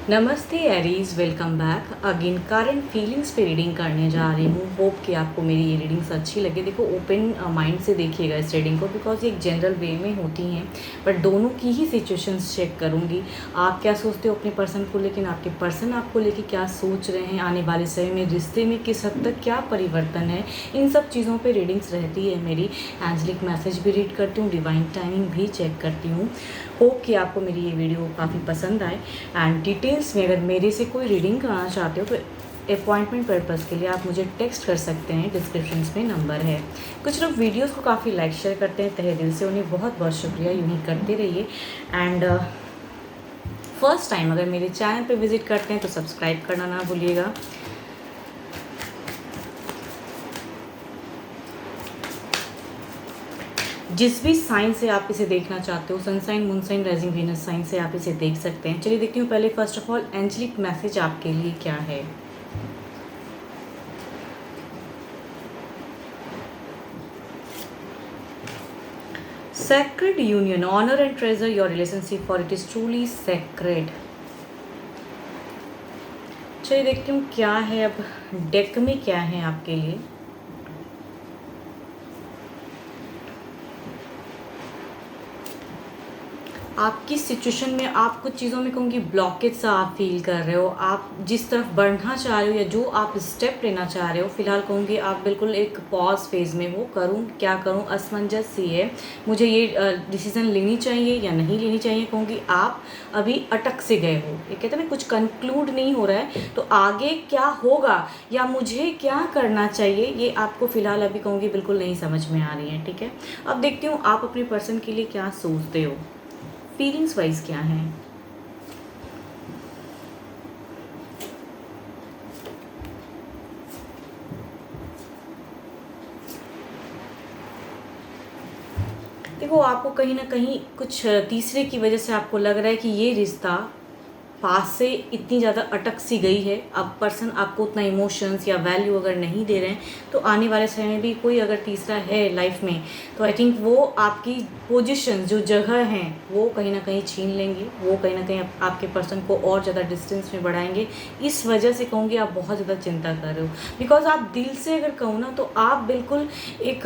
नमस्ते Aries, welcome back again. Current feelings पे reading करने जा रही हूँ। होप कि आपको मेरी ये रीडिंग्स अच्छी लगे। देखो, ओपन माइंड से देखिएगा इस रीडिंग को, बिकॉज ये एक जनरल वे में होती हैं, बट दोनों की ही सिचुएशंस चेक करूँगी। आप क्या सोचते हो अपने पर्सन को लेकिन आपके पर्सन आपको लेके क्या सोच रहे हैं, आने वाले समय में रिश्ते में किस हद तक क्या परिवर्तन है, इन सब चीज़ों पर रीडिंग्स रहती है मेरी। एंजलिक मैसेज भी रीड करती हूँ, डिवाइन टाइमिंग भी चेक करती हूँ। होप कि आपको मेरी ये वीडियो काफ़ी पसंद आए। एंड डिटेल्स में अगर मेरे से कोई रीडिंग कराना चाहते हो तो अपॉइंटमेंट पर्पज़ के लिए आप मुझे टेक्स्ट कर सकते हैं, डिस्क्रिप्शन में नंबर है। कुछ लोग वीडियोस को काफ़ी लाइक शेयर करते हैं, तहे दिल से उन्हें बहुत बहुत शुक्रिया, यूँ ही करते रहिए। एंड फर्स्ट टाइम अगर मेरे चैनल पे विज़िट करते हैं तो सब्सक्राइब करना ना भूलिएगा। जिस भी साइन से आप इसे देखना चाहते हो, सनसाइन, मूनसाइन, राइजिंग वीनस साइन से आप इसे देख सकते हैं। चलिए देखती हूँ पहले first of all angelic message आपके लिए क्या है। Sacred union, honor and treasure your relationship for it is truly sacred। चलिए देखती हूँ क्या है अब डेक में, क्या है आपके लिए। आपकी सिचुएशन में आप कुछ चीज़ों में कहूँगी ब्लॉकेज सा आप फील कर रहे हो। आप जिस तरफ बढ़ना चाह रहे हो या जो आप स्टेप लेना चाह रहे हो, फिलहाल कहूँगी आप बिल्कुल एक पॉज फेज़ में हो। करूँ क्या करूँ, असमंजस सी है। मुझे ये डिसीज़न लेनी चाहिए या नहीं लेनी चाहिए, कहूँगी आप अभी अटक से गए हो। ये कहते हैं ना, कुछ कंक्लूड नहीं हो रहा है, तो आगे क्या होगा या मुझे क्या करना चाहिए, ये आपको फ़िलहाल अभी कहूँगी बिल्कुल नहीं समझ में आ रही है। ठीक है, अब देखती हूँ आप अपने पर्सन के लिए क्या सोचते हो, फीलिंग्स वाइज क्या है। देखो, आपको कहीं ना कहीं कुछ तीसरे की वजह से आपको लग रहा है कि ये रिश्ता पास से इतनी ज़्यादा अटक सी गई है। अब पर्सन आपको उतना इमोशंस या वैल्यू अगर नहीं दे रहे हैं, तो आने वाले समय में भी कोई अगर तीसरा है लाइफ में, तो आई थिंक वो आपकी पोजीशन, जो जगह हैं, वो कहीं ना कहीं छीन लेंगे। वो कहीं ना कहीं आपके पर्सन को और ज़्यादा डिस्टेंस में बढ़ाएंगे। इस वजह से कहूँगी आप बहुत ज़्यादा चिंता कर रहे हो, बिकॉज आप दिल से अगर कहूँ ना, तो आप बिल्कुल एक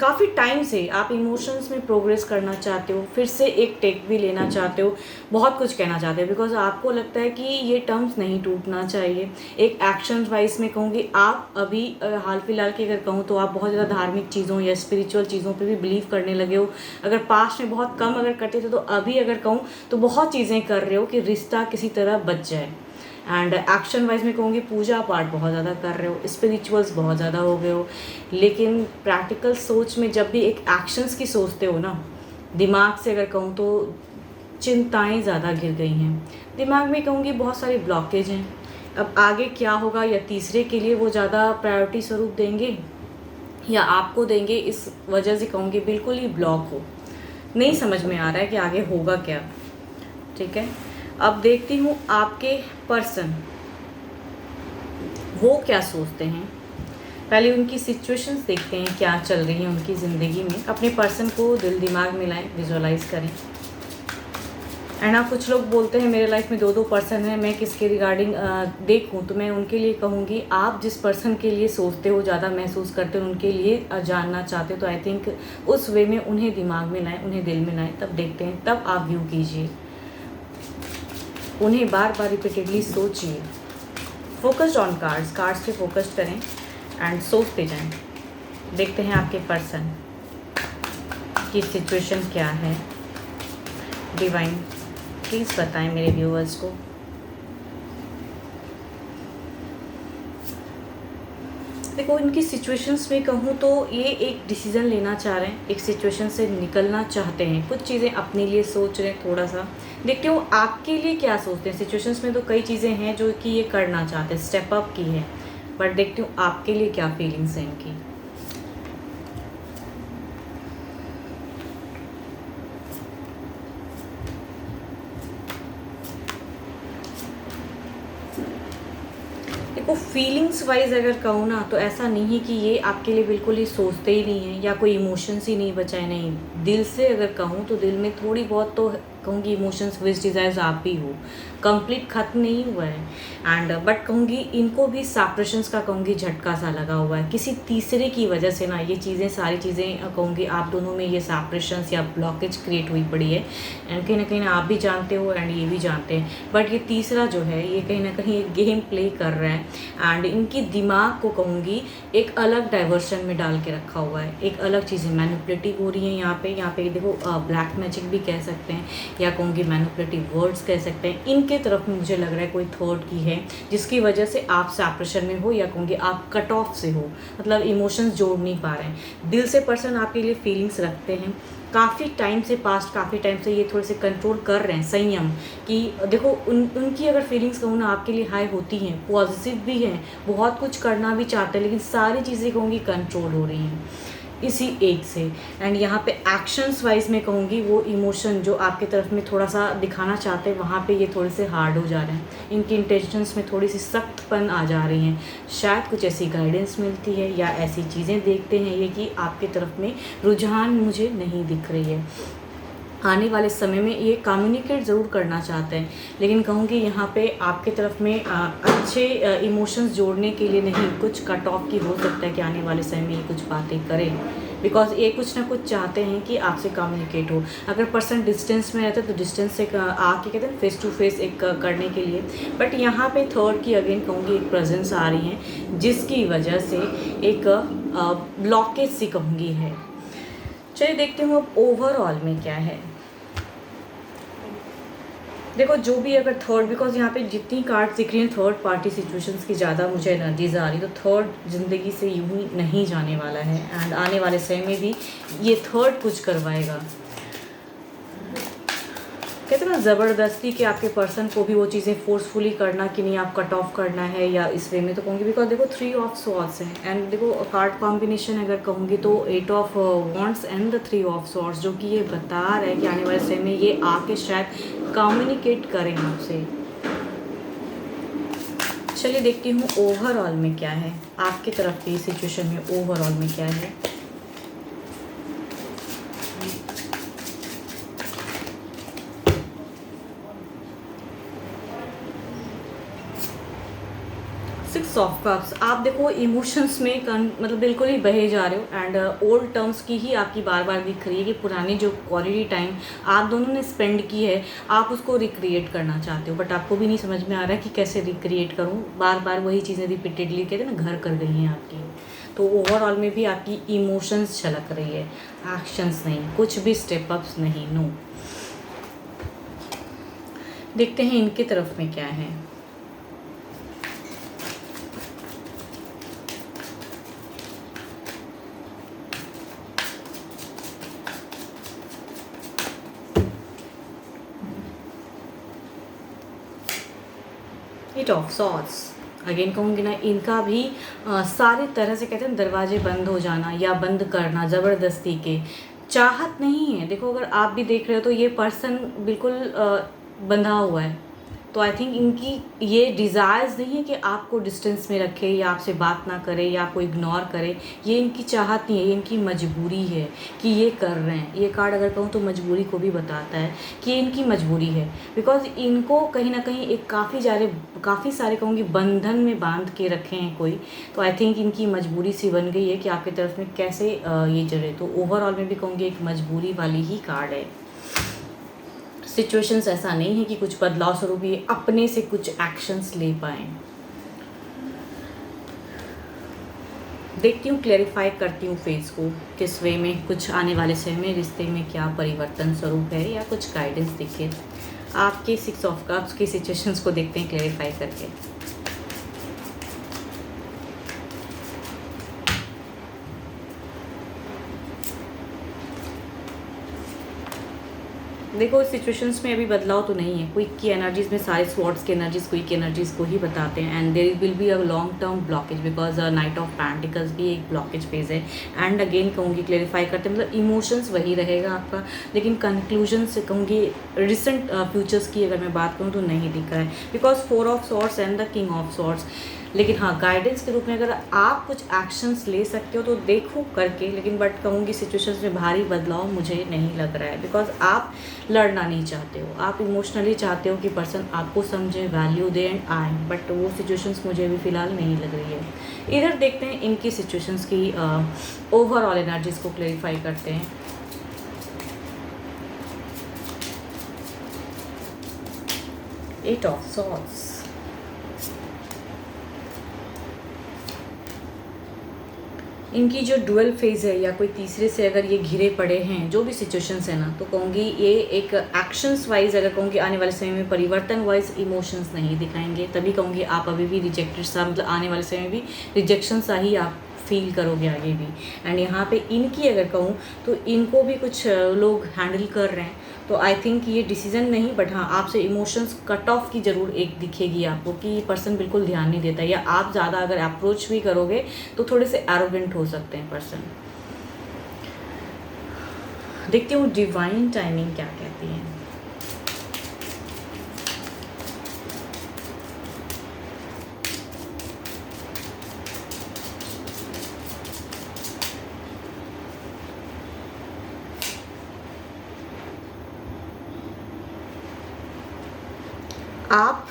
काफ़ी टाइम से आप इमोशंस में प्रोग्रेस करना चाहते हो, फिर से एक टेक भी लेना चाहते हो, बहुत कुछ कहना चाहते हो, बिकॉज आपको लगता है कि ये टर्म्स नहीं टूटना चाहिए। एक एक्शन वाइज में कहूँगी आप अभी हाल फिलहाल की अगर कहूँ तो आप बहुत ज़्यादा धार्मिक चीज़ों या स्पिरिचुअल चीज़ों पे भी बिलीव करने लगे हो। अगर पास्ट में बहुत कम अगर करते थे, तो अभी अगर कहूँ तो बहुत चीज़ें कर रहे हो कि रिश्ता किसी तरह बच जाए। एंड एक्शन वाइज में कहूँगी पूजा पाठ बहुत ज़्यादा कर रहे हो, स्पिरिचुअल्स बहुत ज़्यादा हो गए हो। लेकिन प्रैक्टिकल सोच में जब भी एक एक्शंस की सोचते हो ना, दिमाग से अगर कहूँ तो चिंताएं ज़्यादा घिर गई हैं दिमाग में। कहूँगी बहुत सारे ब्लॉकेज हैं। अब आगे क्या होगा, या तीसरे के लिए वो ज़्यादा प्रायोरिटी स्वरूप देंगे या आपको देंगे, इस वजह से कहूँगी बिल्कुल ही ब्लॉक हो। नहीं समझ में आ रहा है कि आगे होगा क्या। ठीक है, अब देखती हूँ आपके पर्सन वो क्या सोचते हैं। पहले उनकी सिचुएशंस देखते हैं क्या चल रही है उनकी ज़िंदगी में। अपने पर्सन को दिल दिमाग मिलाएं, विजुअलाइज करें। एंड आप कुछ लोग बोलते हैं मेरे लाइफ में दो दो पर्सन हैं, मैं किसके रिगार्डिंग देखूं, तो मैं उनके लिए कहूँगी आप जिस पर्सन के लिए सोचते हो, ज़्यादा महसूस करते हो, उनके लिए जानना चाहते हो, तो आई थिंक उस वे में उन्हें दिमाग में लाएं, उन्हें दिल में लाएं, तब देखते हैं, तब आप व्यू कीजिए। उन्हें बार बार रिपीटेडली सोचिए। फोकस्ड ऑन कार्ड्स, कार्ड्स पे फोकस्ड करें एंड सोचते जाएं। देखते हैं आपके पर्सन की सिचुएशन क्या है। डिवाइन प्लीज़ बताएं मेरे व्यूअर्स को। देखो, इनकी सिचुएशंस में कहूँ तो ये एक डिसीज़न लेना चाह रहे हैं, एक सिचुएशन से निकलना चाहते हैं, कुछ चीज़ें अपने लिए सोच रहे हैं थोड़ा सा। देखते हो आपके लिए क्या सोचते हैं। सिचुएशंस में तो कई चीज़ें हैं जो कि ये करना चाहते हैं, स्टेप अप की है, बट देखती हूँ आपके लिए क्या फीलिंग्स हैं इनकी। देखो, फीलिंग्स वाइज अगर कहूँ ना, तो ऐसा नहीं है कि ये आपके लिए बिल्कुल ही सोचते ही नहीं हैं या कोई इमोशंस ही नहीं बचाए। नहीं, दिल से अगर कहूँ तो दिल में थोड़ी बहुत तो कहूँगी इमोशंस, विश, डिज़ायर्स आप भी हो, कंप्लीट खत्म नहीं हुआ है। एंड बट कहूँगी इनको भी सेपरेशंस का कहूँगी झटका सा लगा हुआ है किसी तीसरे की वजह से ना, ये चीज़ें सारी चीज़ें कहूँगी आप दोनों में ये सेपरेशंस या ब्लॉकेज क्रिएट हुई पड़ी है। एंड कहीं ना आप भी जानते हो एंड ये भी जानते हैं, बट ये तीसरा जो है ये कहीं ना कहीं एक गेम प्ले कर रहा है एंड इनकी दिमाग को कहूँगी एक अलग डाइवर्शन में डाल के रखा हुआ है। एक अलग चीज़ें मैनिपुलेटिव हो रही हैं यहाँ पे देखो, ब्लैक मैजिक भी कह सकते हैं या कहूँगी मैनिपुलेटिव वर्ड्स कह सकते हैं। इनके तरफ में मुझे लग रहा है कोई थर्ड की है जिसकी वजह से आप सेपरेशन में हो या कहूँगी आप कट ऑफ से हो, मतलब इमोशंस जोड़ नहीं पा रहे हैं। दिल से पर्सन आपके लिए फीलिंग्स रखते हैं काफ़ी टाइम से, पास्ट काफ़ी टाइम से ये थोड़े से कंट्रोल कर रहे हैं, संयम कि देखो उनकी अगर फीलिंग्स कहूँ ना आपके लिए हाई होती हैं, पॉजिटिव भी हैं, बहुत कुछ करना भी चाहते हैं, लेकिन सारी चीज़ें कहूँगी कंट्रोल हो रही हैं इसी एज से। एंड यहाँ पे एक्शंस वाइज में कहूँगी वो इमोशन जो आपके तरफ में थोड़ा सा दिखाना चाहते हैं वहाँ पे ये थोड़े से हार्ड हो जा रहे हैं। इनकी इंटेंशंस में थोड़ी सी सख्तपन आ जा रही हैं। शायद कुछ ऐसी गाइडेंस मिलती है या ऐसी चीज़ें देखते हैं ये कि आपकी तरफ में रुझान मुझे नहीं दिख रही है। आने वाले समय में ये कम्युनिकेट ज़रूर करना चाहते हैं, लेकिन कहूँगी यहाँ पे आपके तरफ में अच्छे इमोशंस जोड़ने के लिए नहीं, कुछ कट ऑफ की हो सकता है कि आने वाले समय में ये कुछ बातें करें, बिकॉज ये कुछ ना कुछ चाहते हैं कि आपसे कम्युनिकेट हो। अगर पर्सन डिस्टेंस में रहता है तो डिस्टेंस से आके कहते हैं फेस टू फेस एक करने के लिए, बट यहाँ पे थर्ड की अगेन कहूँगी एक प्रेजेंस आ रही है जिसकी वजह से एक ब्लॉकेज सी कहूँगी है। चलिए देखते हूँ अब ओवरऑल में क्या है। देखो जो भी अगर थर्ड, बिकॉज यहाँ पे जितनी कार्ड्स दिख रही हैं थर्ड पार्टी सिचुएशंस की ज़्यादा मुझे एनर्जीज आ रही, तो थर्ड ज़िंदगी से यूं ही नहीं जाने वाला है एंड आने वाले समय में भी ये थर्ड कुछ करवाएगा। कहते हैं ना ज़बरदस्ती कि आपके पर्सन को भी वो चीज़ें फोर्सफुली करना कि नहीं आप कट ऑफ करना है या इस वे में, तो कहूँगी बिकॉज देखो 3 ऑफ सॉर्ड्स है एंड देखो कार्ड कॉम्बिनेशन अगर कहूँगी तो 8 of wands and the 3 of swords, जो कि ये बता रहा है कि आने वाले समय में ये आके शायद कम्युनिकेट करें आपसे। चलिए देखती हूँ ओवरऑल में क्या है, आपकी तरफ की सिचुएशन में ओवरऑल में क्या है। सिक्स ऑफ कप्स, आप देखो इमोशंस में मतलब बिल्कुल ही बहे जा रहे हो एंड ओल्ड टर्म्स की ही आपकी बार बार दिख रही है कि पुरानी जो क्वालिटी टाइम आप दोनों ने स्पेंड की है आप उसको रिक्रिएट करना चाहते हो, बट आपको भी नहीं समझ में आ रहा है कि कैसे रिक्रिएट करूँ। बार बार वही चीज़ें रिपीटेडली कहते हैं ना घर कर गई हैं आपकी। तो ओवरऑल में भी आपकी इमोशंस छलक रही है, एक्शंस नहीं, कुछ भी स्टेप अप्स नहीं, नो। देखते हैं इनके तरफ में क्या है। एट ऑफ सॉर्ड्स, अगेन कहूँगी ना इनका भी सारे तरह से कहते हैं दरवाजे बंद हो जाना या बंद करना ज़बरदस्ती के, चाहत नहीं है। देखो अगर आप भी देख रहे हो तो ये पर्सन बिल्कुल बंधा हुआ है, तो आई थिंक इनकी ये डिज़ायर्स नहीं है कि आपको डिस्टेंस में रखे या आपसे बात ना करे या आपको इग्नोर करे, ये इनकी चाहत नहीं है, ये इनकी मजबूरी है कि ये कर रहे हैं। ये कार्ड अगर कहूँ तो मजबूरी को भी बताता है कि ये इनकी मजबूरी है, बिकॉज इनको कहीं ना कहीं एक काफ़ी सारे कहूँगी बंधन में बांध के रखे हैं कोई, तो आई थिंक इनकी मजबूरी सी बन गई है कि आपकी तरफ में कैसे ये जड़े। तो ओवरऑल में भी कहूँगी एक मजबूरी वाली ही कार्ड है। सिचुएशंस ऐसा नहीं है कि कुछ बदलाव स्वरूप ये अपने से कुछ एक्शंस ले पाएँ। देखती हूँ, क्लैरिफाई करती हूँ फेस को किस वे में कुछ आने वाले समय में रिश्ते में क्या परिवर्तन स्वरूप है या कुछ गाइडेंस दिखे। आपके 6 ऑफ कप्स की सिचुएशंस को देखते हैं क्लैरिफाई करके। देखो इस सिचुएशंस में अभी बदलाव तो नहीं है, क्विक की एनर्जीज में सारे स्वॉर्ड्स की एनर्जीज क्विक एनर्जीज को ही बताते हैं and there will be a long term blockage because knight of pentacles भी एक ब्लॉकेज फेज है। एंड अगेन कहूँगी क्लेरिफाई करते मतलब इमोशंस वही रहेगा आपका, लेकिन कंक्लूजन से कहूँगी रिसेंट फ्यूचर्स की अगर मैं बात करूँ तो नहीं दिख रहा है, because 4 of swords and the king of swords लेकिन हाँ, गाइडेंस के रूप में अगर आप कुछ एक्शंस ले सकते हो तो देखो करके, लेकिन बट कहूँगी सिचुएशंस में भारी बदलाव मुझे नहीं लग रहा है, बिकॉज आप लड़ना नहीं चाहते हो, आप इमोशनली चाहते हो कि पर्सन आपको समझे, वैल्यू दे एंड आए, बट वो सिचुएशंस मुझे अभी फ़िलहाल नहीं लग रही है। इधर देखते हैं इनकी सिचुएशंस की ओवरऑल एनर्जीज़ को क्लेरिफाई करते हैं। एट ऑफ सॉर्ड्स, इनकी जो डुअल फेज़ है या कोई तीसरे से अगर ये घिरे पड़े हैं, जो भी सिचुएशंस है ना, तो कहूँगी ये एक एक्शंस वाइज अगर कहूँगी आने वाले समय में परिवर्तन वाइज इमोशंस नहीं दिखाएंगे, तभी कहूँगी आप अभी भी रिजेक्टेड सा, मतलब आने वाले समय में भी रिजेक्शन सा ही आप फील करोगे आगे भी। एंड यहाँ पे इनकी अगर कहूँ तो इनको भी कुछ लोग हैंडल कर रहे हैं, तो आई थिंक ये डिसीजन नहीं, बट हाँ आपसे इमोशंस कट ऑफ की ज़रूर एक दिखेगी आपको कि ये पर्सन बिल्कुल ध्यान नहीं देता, या आप ज़्यादा अगर अप्रोच भी करोगे तो थोड़े से एरोगेंट हो सकते हैं पर्सन। देखती हूँ डिवाइन टाइमिंग क्या कहती है। आप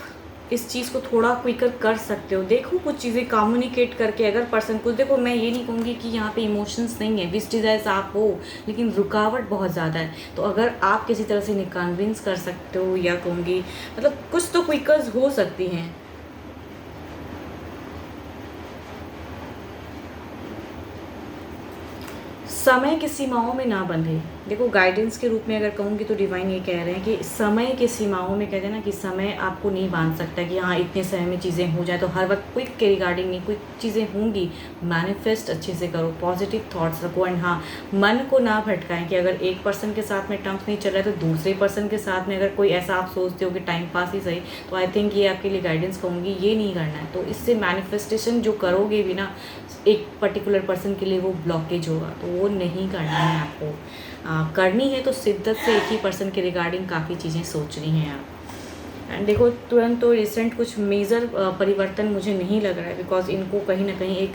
इस चीज़ को थोड़ा क्विकर कर सकते हो, देखो कुछ चीज़ें कम्युनिकेट करके, अगर पर्सन कुछ, देखो मैं ये नहीं कहूँगी कि यहाँ पे इमोशंस नहीं है, विश डिज़ायर्स आप हो, लेकिन रुकावट बहुत ज़्यादा है, तो अगर आप किसी तरह से इन्हें कन्विंस कर सकते हो, या कहूँगी मतलब कुछ तो क्विकर्स हो सकती हैं। समय की सीमाओं में ना बंधे, देखो गाइडेंस के रूप में अगर कहूँगी तो डिवाइन ये कह रहे हैं कि समय के सीमाओं में, कहते हैं ना कि समय आपको नहीं बांध सकता कि हाँ इतने समय में चीज़ें हो जाए, तो हर वक्त क्विक के रिगार्डिंग नहीं, क्विक चीज़ें होंगी, मैनिफेस्ट अच्छे से करो, पॉजिटिव थॉट्स रखो, एंड हाँ मन को ना भटकाएं कि अगर एक पर्सन के साथ में टर्म्स नहीं चल रहा है तो दूसरे पर्सन के साथ में अगर कोई ऐसा आप सोचते हो कि टाइम पास ही सही, तो आई थिंक ये आपके लिए गाइडेंस कहूँगी ये नहीं करना है। तो इससे मैनिफेस्टेशन जो करोगे भी ना, एक पर्टिकुलर पर्सन के लिए वो ब्लॉकेज होगा, तो वो नहीं करना है आपको। करनी है तो शिद्दत से एक ही पर्सन के रिगार्डिंग काफ़ी चीज़ें सोचनी हैं आप। एंड देखो तुरंत तो रिसेंट कुछ मेजर परिवर्तन मुझे नहीं लग रहा है, बिकॉज इनको कहीं ना कहीं एक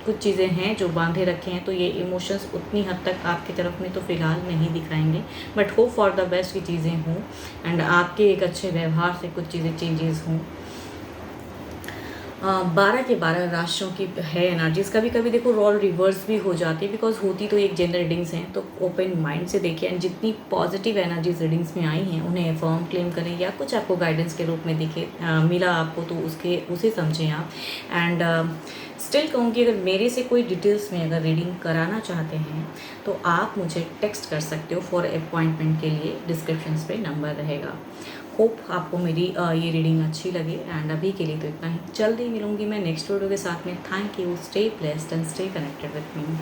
कुछ चीज़ें हैं जो बांधे रखे हैं, तो ये इमोशंस उतनी हद तक आपकी तरफ में तो फ़िलहाल नहीं दिखाएंगे, but hope for the best की चीज़ें हों, एंड आपके एक अच्छे व्यवहार से कुछ चीज़ें चेंजेस हों। 12 के 12 राशियों की है एनर्जीज, कभी कभी देखो रोल रिवर्स भी हो जाती है, बिकॉज होती तो एक जनरल रीडिंग्स हैं, तो ओपन माइंड से देखिए, एंड जितनी पॉजिटिव एनर्जीज रीडिंग्स में आई हैं उन्हें फर्म क्लेम करें, या कुछ आपको गाइडेंस के रूप में दिखे मिला आपको तो उसे समझें आप। एंड स्टिल कहूँगी अगर मेरे से कोई डिटेल्स में अगर रीडिंग कराना चाहते हैं तो आप मुझे टेक्स्ट कर सकते हो फॉर अपॉइंटमेंट के लिए, डिस्क्रिप्शन पे नंबर रहेगा। होप आपको मेरी ये रीडिंग अच्छी लगे, एंड अभी के लिए तो इतना ही, जल्दी मिलूंगी मैं नेक्स्ट वीडियो के साथ में। Thank you, stay blessed and stay connected with me.